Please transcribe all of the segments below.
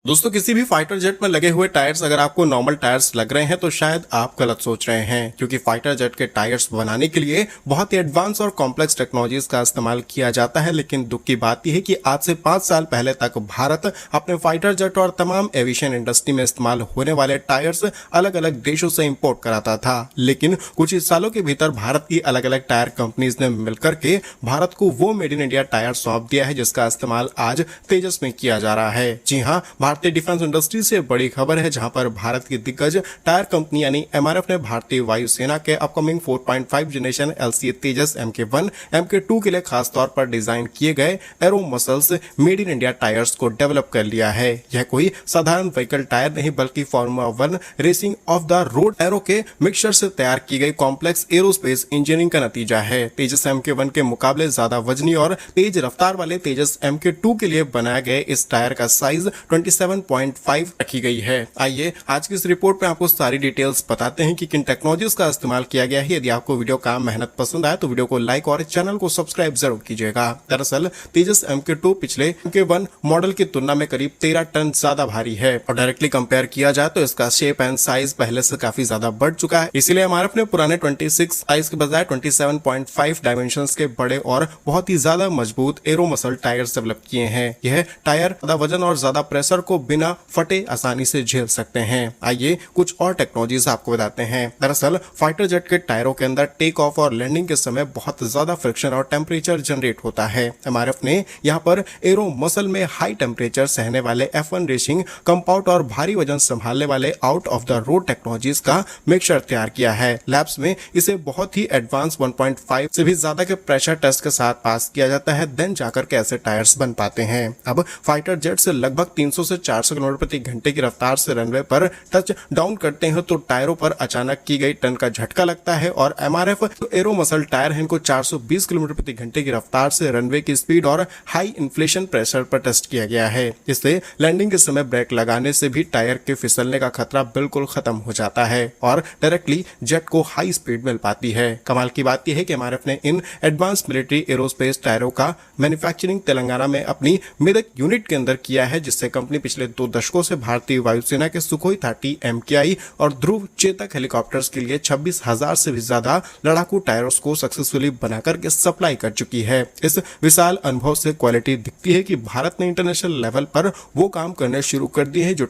दोस्तों किसी भी फाइटर जेट में लगे हुए टायर्स अगर आपको नॉर्मल टायर्स लग रहे हैं तो शायद आप गलत सोच रहे हैं, क्योंकि फाइटर जेट के टायर्स बनाने के लिए बहुत ही एडवांस और कॉम्प्लेक्स टेक्नोलॉजीज का इस्तेमाल किया जाता है। लेकिन दुख की बात यह है कि आज से 5 साल पहले तक भारत अपने फाइटर जेट और तमाम एविएशन इंडस्ट्री में इस्तेमाल होने वाले टायर्स अलग अलग देशों से इम्पोर्ट कराता था। लेकिन कुछ ही सालों के भीतर भारत की अलग अलग टायर कंपनीज ने मिलकर के भारत को वो मेड इन इंडिया टायर सौंप दिया है जिसका इस्तेमाल आज तेजस में किया जा रहा है। जी हाँ, भारतीय डिफेंस इंडस्ट्री से बड़ी खबर है, जहां पर भारत की दिग्गज टायर कंपनी यानी एमआरएफ ने भारतीय वायुसेना के अपकमिंग 4.5 जनरेशन एलसीए तेजस MK1 MK2 के लिए खास तौर पर डिजाइन किए गए arrow muscles made in India tyres को डेवलप कर लिया है। यह कोई साधारण व्हीकल टायर नहीं बल्कि formula 1 racing of the road arrow के मिक्सचर से तैयार की गई कॉम्प्लेक्स एरोस्पेस इंजीनियरिंग का नतीजा है। तेजस MK1 के मुकाबले ज्यादा वजनी और तेज रफ्तार वाले तेजस MK2 के लिए बनाया गया इस टायर का साइज 27.5 रखी गई है। आइए आज की इस रिपोर्ट में आपको सारी डिटेल्स बताते हैं कि किन टेक्नोलॉजीज का इस्तेमाल किया गया है। यदि आपको वीडियो का मेहनत पसंद आए तो वीडियो को लाइक और चैनल को सब्सक्राइब जरूर कीजिएगा। दरअसल तेजस MK2 पिछले MK1 मॉडल की तुलना में करीब 13 टन ज्यादा भारी है और डायरेक्टली कंपेयर किया जाए तो इसका शेप एंड साइज पहले से काफी ज्यादा बढ़ चुका है। इसीलिए एमआरएफ ने पुराने 26 साइज के बजाय 27.5 डायमेंशंस के बड़े और बहुत ही ज्यादा मजबूत एरो मसल टायर्स डेवलप किए हैं। यह टायर ज्यादा वजन और ज्यादा प्रेशर को बिना फटे आसानी से झेल सकते हैं। आइए कुछ और टेक्नोलॉजीज आपको बताते हैं। दरअसल फाइटर जेट के टायरों के अंदर टेक ऑफ और लैंडिंग के समय बहुत ज्यादा फ्रिक्शन और टेम्परेचर जनरेट होता है। एमआरएफ ने यहाँ पर एरो मसल में हाई टेम्परेचर सहने वाले F1 रेसिंग कंपाउंड और भारी वजन संभालने वाले out of the road technologies का मिक्सचर तैयार किया है। लैब्स में इसे बहुत ही एडवांस 1.5 से भी ज्यादा के प्रेशर टेस्ट के साथ पास किया जाता है, देन जाकर के ऐसे टायर्स बन पाते हैं। अब फाइटर जेट से लगभग 300 से 400 किलोमीटर प्रति घंटे की रफ्तार से रनवे पर टच डाउन करते हैं तो टायरों पर अचानक की गई टन का झटका लगता है और एमआरएफ जो एरो मसल टायर है इनको 420 किलोमीटर प्रति घंटे की रफ्तार से रनवे की स्पीड और हाई इन्फ्लेशन प्रेशर पर टेस्ट किया गया है। इससे लैंडिंग के समय ब्रेक लगाने से भी टायर के फिसलने का खतरा बिल्कुल खत्म हो जाता है और डायरेक्टली जेट को हाई स्पीड मिल पाती है। कमाल की बात यह है कि एमआरएफ ने इन एडवांस मिलिट्री एरोस्पेस टायरों का मैन्युफैक्चरिंग तेलंगाना में अपनी मेदक यूनिट के अंदर किया है, जिससे कंपनी पिछले 2 दशकों से भारतीय वायुसेना के सुखोई 30 MKI और ध्रुव चेतक हेलीकॉप्टर्स के लिए 26,000 से भी ज्यादा लड़ाकू टायर्स को सक्सेसफुली बनाकर के सप्लाई कर चुकी है। इस विशाल अनुभव से क्वालिटी दिखती है कि भारत ने इंटरनेशनल लेवल पर वो काम करने शुरू कर दिए हैं जो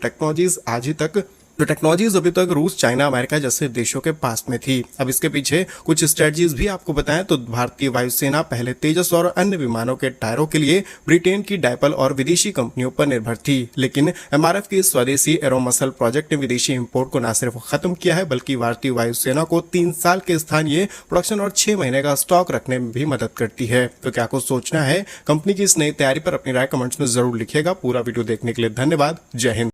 टेक्नोलॉजीज अभी तक रूस, चाइना, अमेरिका जैसे देशों के पास में थी। अब इसके पीछे कुछ स्ट्रेटजीज भी आपको बताएं तो भारतीय वायुसेना पहले तेजस और अन्य विमानों के टायरों के लिए ब्रिटेन की डायपल और विदेशी कंपनियों पर निर्भर थी। लेकिन एमआरएफ के स्वदेशी एरो मसल प्रोजेक्ट ने विदेशी इंपोर्ट को न सिर्फ खत्म किया है बल्कि भारतीय वायुसेना को 3 साल के स्थानीय प्रोडक्शन और 6 महीने का स्टॉक रखने में भी मदद करती है। तो क्या कुछ सोचना है कंपनी की इस नई तैयारी पर? अपनी राय कमेंट्स में जरूर लिखिएगा। पूरा वीडियो देखने के लिए धन्यवाद। जय हिंद।